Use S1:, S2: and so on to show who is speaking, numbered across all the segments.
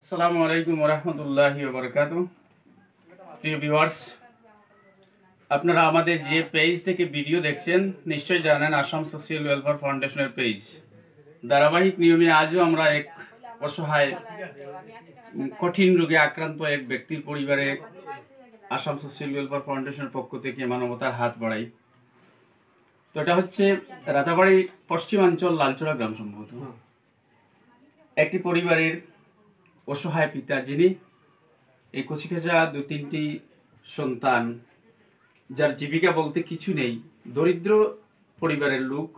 S1: আসসালামু আলাইকুম ওয়া রাহমাতুল্লাহি ওয়া বারাকাতুহু। প্রিয় ভিউয়ার্স, আপনারা আমাদের যে পেজ থেকে ভিডিও দেখছেন নিশ্চয়ই জানেন আসাম সোশ্যাল ওয়েলফেয়ার ফাউন্ডেশনের পেজ। ধারাবাহিক নিয়মে আজও আমরা এক অসহায় কঠিন রোগে আক্রান্ত এক ব্যক্তির পরিবারে আসাম সোশ্যাল ওয়েলফেয়ার ফাউন্ডেশনের পক্ষ থেকে মানবতার হাত বাড়াই। তো এটা হচ্ছে রাতাবাড়ি পশ্চিমাঞ্চল লালচড়া গ্রাম সম্ভবত। একটি পরিবারের অসহায় পিতা, যিনি এই কচিকাঁচা 2-3টি সন্তান, যার জীবিকা বলতে কিছু নেই, দরিদ্র পরিবারের লোক,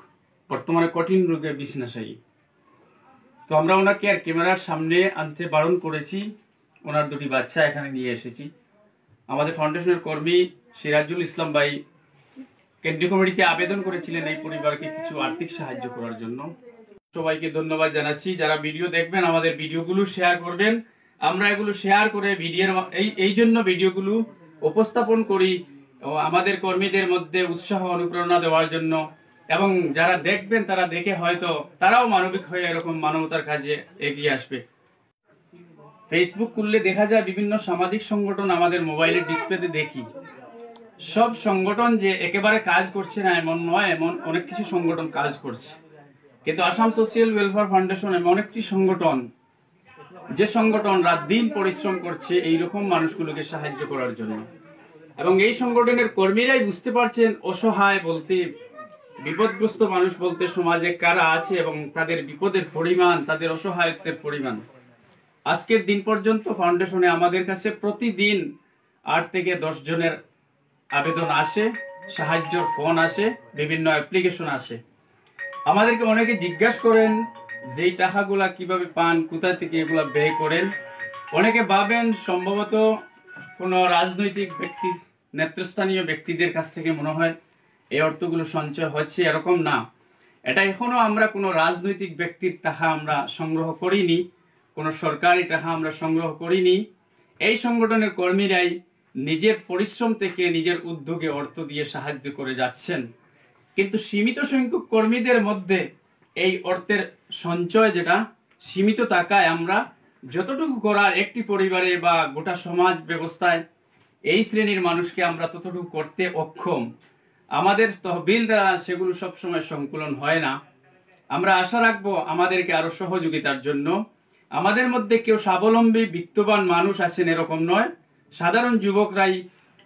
S1: বর্তমানে কঠিন রোগে বিছনাশায়ী। তো আমরা ওনাকে আর ক্যামেরার সামনে আনতে বারণ করেছি। ওনার 2টি বাচ্চা এখানে নিয়ে এসেছি। আমাদের ফাউন্ডেশনের কর্মী সিরাজুল ইসলাম ভাই কেন্দ্রীয় কমিটিতে আবেদন করেছিলেন এই পরিবারকে কিছু আর্থিক সাহায্য করার জন্য। সবাইকে ধন্যবাদ জানাচ্ছি। যারা ভিডিও দেখবেন আমাদের ভিডিওগুলো শেয়ার করবেন। আমরা এগুলো শেয়ার করে এই জন্য ভিডিওগুলো উপস্থাপন করি আমাদের কর্মীদের মধ্যে উৎসাহ অনুপ্রেরণা দেওয়ার জন্য, এবং যারা দেখবেন তারা দেখে হয়তো তারাও মানবিক হয়ে এরকম মানবতার কাজে এগিয়ে আসবে। ফেসবুক খুললে দেখা যায় বিভিন্ন সামাজিক সংগঠন আমাদের মোবাইলের ডিসপ্লেতে দেখি। সব সংগঠন যে একেবারে কাজ করছে না এমন নয়, এমন অনেক কিছু সংগঠন কাজ করছে। কিন্তু আসাম সোশ্যাল ওয়েলফেয়ার ফাউন্ডেশন এমন একটি সংগঠন, যে সংগঠন রাত দিন পরিশ্রম করছে এইরকম মানুষগুলোকে সাহায্য করার জন্য। এবং এই সংগঠনের কর্মীরাই বুঝতে পারছেন অসহায় বলতে, বিপদগ্রস্ত মানুষ বলতে সমাজে কারা আছে এবং তাদের বিপদের পরিমাণ, তাদের অসহায়ত্বের পরিমাণ। আজকের দিন পর্যন্ত ফাউন্ডেশনে আমাদের কাছে প্রতিদিন 8 থেকে 10 জনের আবেদন আসে, সাহায্যর ফোন আসে, বিভিন্ন অ্যাপ্লিকেশন আসে। আমাদেরকে অনেকে জিজ্ঞাসা করেন যে এই টাকাগুলা কিভাবে পান, কোথা থেকে এগুলা ব্যয় করেন। অনেকে ভাবেন সম্ভবত কোনো রাজনৈতিক ব্যক্তি, নেতৃস্থানীয় ব্যক্তিদের কাছ থেকে মনে হয় এই অর্থগুলো সঞ্চয় হচ্ছে। এরকম না। এটা এখনো আমরা কোনো রাজনৈতিক ব্যক্তির টাকা আমরা সংগ্রহ করিনি, কোনো সরকারি টাকা আমরা সংগ্রহ করিনি। এই সংগঠনের কর্মীরাই নিজের পরিশ্রম থেকে, নিজের উদ্যোগে অর্থ দিয়ে সাহায্য করে যাচ্ছেন। কিন্তু সীমিত সংখ্যক কর্মীদের মধ্যে এই অর্থের সঞ্চয় যেটা সীমিত টাকায় আমরা যতটুকু করার একটি পরিবারে বা গোটা সমাজ ব্যবস্থায় এই শ্রেণীর মানুষকে আমরা ততটুকু করতে অক্ষম। আমাদের তহবিল দ্বারা সেগুলো সবসময় সংকুলন হয় না। আমরা আশা রাখবো আমাদেরকে আরো সহযোগিতার জন্য। আমাদের মধ্যে কেউ স্বাবলম্বী বিত্তবান মানুষ আছেন এরকম নয়, সাধারণ যুবকরাই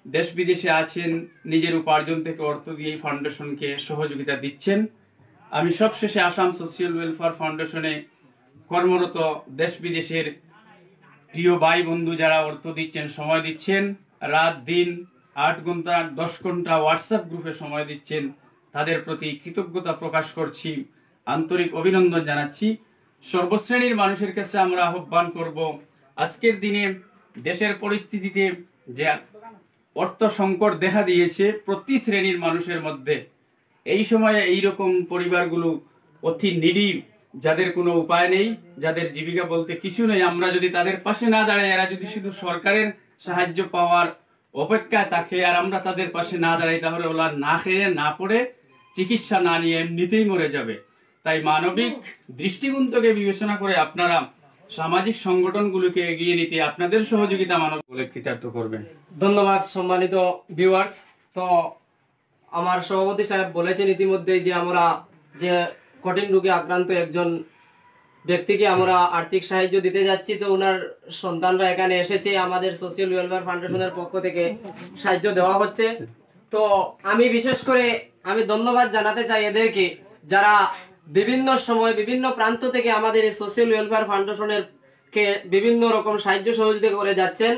S1: দেশ বিদেশে আছেন, নিজের উপার্জন থেকে অর্থ দিয়ে এই ফাউন্ডেশনকে সহযোগিতা দিচ্ছেন। আমি সবশেষে আসাম সোশ্যাল ওয়েলফেয়ার ফাউন্ডেশনে কর্মরত দেশ বিদেশের প্রিয় ভাই বন্ধু যারা অর্থ দিচ্ছেন, সময় দিচ্ছেন, রাত দিন 8 ঘন্টা 10 ঘন্টা হোয়াটসঅ্যাপ গ্রুপে সময় দিচ্ছেন, তাদের প্রতি কৃতজ্ঞতা প্রকাশ করছি, আন্তরিক অভিনন্দন জানাচ্ছি। সর্বশ্রেণীর মানুষের কাছে আমরা আহ্বান করব, আজকের দিনে দেশের পরিস্থিতিতে যে অর্থ সংকট দেখা দিয়েছে প্রতি শ্রেণীর মানুষের মধ্যে, এই সময়ে এইরকম পরিবারগুলো অতি নিডি, যাদের কোনো উপায় নেই, যাদের জীবিকা বলতে কিছু নেই, আমরা যদি তাদের পাশে না দাঁড়াই, এরা যদি শুধু সরকারের সাহায্য পাওয়ার অপেক্ষায় থাকে আর আমরা তাদের পাশে না দাঁড়াই, তাহলে ওরা না খেয়ে না পড়ে চিকিৎসা না নিয়ে এমনিতেই মরে যাবে। তাই মানবিক দৃষ্টিকোণ থেকে বিবেচনা করে আপনারা সামাজিক সংগঠনগুলোকে এগিয়ে নিতে আপনাদের সহযোগিতা মানব বলে কৃতার্থ করবেন।
S2: ধন্যবাদ সম্মানিত ভিউয়ার্স। তো আমার সভাপতি সাহেব বলেছেন ইতিমধ্যে যে আমরা যে কঠিন রোগে আক্রান্ত একজন ব্যক্তিকে আমরা আর্থিক সাহায্য দিতে যাচ্ছি। তো ওনার সন্তানরা এখানে এসেছে, আমাদের সোশ্যাল ওয়েলফেয়ার ফাউন্ডেশনের পক্ষ থেকে সাহায্য দেওয়া হচ্ছে। তো আমি বিশেষ করে ধন্যবাদ জানাতে চাই এদেরকে, যারা বিভিন্ন সময় বিভিন্ন প্রান্ত থেকে আমাদের এই সোশ্যাল ওয়েলফেয়ার ফাউন্ডেশনের কে বিভিন্ন রকম সাহায্য সহযোগিতা করে যাচ্ছেন।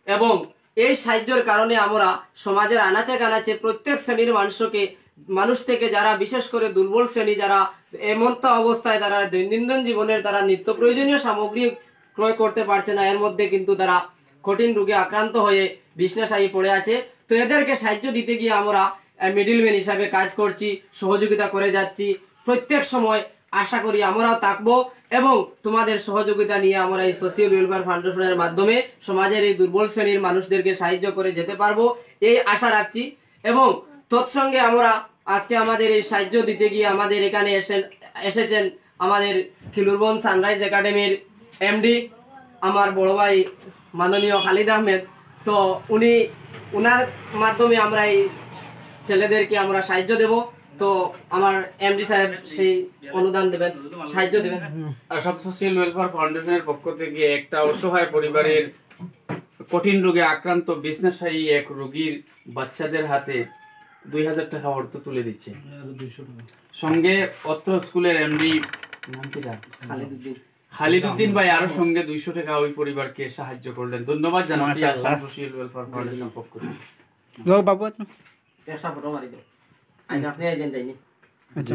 S2: এবং এই সাহায্যের কারণে আমরা সমাজের আনাচে কানাচে প্রত্যেক শ্রেণীর মানুষ থেকে যারা বিশেষ করে দুর্বল শ্রেণী, যারা এমন অবস্থায় তারা দৈনন্দিন জীবনের তারা নিত্য প্রয়োজনীয় সামগ্রী ক্রয় করতে পারছে না, এর মধ্যে কিন্তু তারা কঠিন রোগে আক্রান্ত হয়ে বিছনাশায়ী পড়ে আছে। তো এদেরকে সাহায্য দিতে গিয়ে আমরা মিডলম্যান হিসাবে কাজ করছি, সহযোগিতা করে যাচ্ছি। প্রত্যেক সময় আশা করি আমরাও থাকবো এবং তোমাদের সহযোগিতা নিয়ে আমরা এই সোশ্যাল ওয়েলফেয়ার ফাউন্ডেশনের মাধ্যমে সমাজের এই দুর্বল শ্রেণীর মানুষদেরকে সাহায্য করে যেতে পারবো, এই আশা রাখছি। এবং তৎসঙ্গে আমরা আজকে আমাদের এই সাহায্য দিতে গিয়ে আমাদের এখানে এসেছেন আমাদের খিলুরবন সানরাইজ একাডেমির এমডি আমার বড় ভাই মাননীয় খালিদ আহমেদ, তো উনার মাধ্যমে আমরা এই ছেলেদেরকে আমরা সাহায্য দেব। তো আমার এমডি সাহেব সেই অনুদান দেবেন, সাহায্য দেবেন।
S1: আসাম সোশ্যাল ওয়েলফেয়ার ফাউন্ডেশনের পক্ষ থেকে একটা অসহায় পরিবারের কঠিন রোগে আক্রান্ত বিছনাশায়ী এক রোগীর বাচ্চাদের হাতে 2000 টাকা অর্থ তুলে দিচ্ছে। সঙ্গে অত্র স্কুলের এমডি খালিদুদ্দিন ভাই আরো সঙ্গে 200 টাকা ওই পরিবারকে সাহায্য করলেন। ধন্যবাদ জানাচ্ছি আসাম সোশ্যাল ওয়েলফেয়ার ফাউন্ডেশনের পক্ষ থেকে।
S2: একটা ফটো মারি দাও। আজ আপনি এজেন্ট আইনি।
S3: আচ্ছা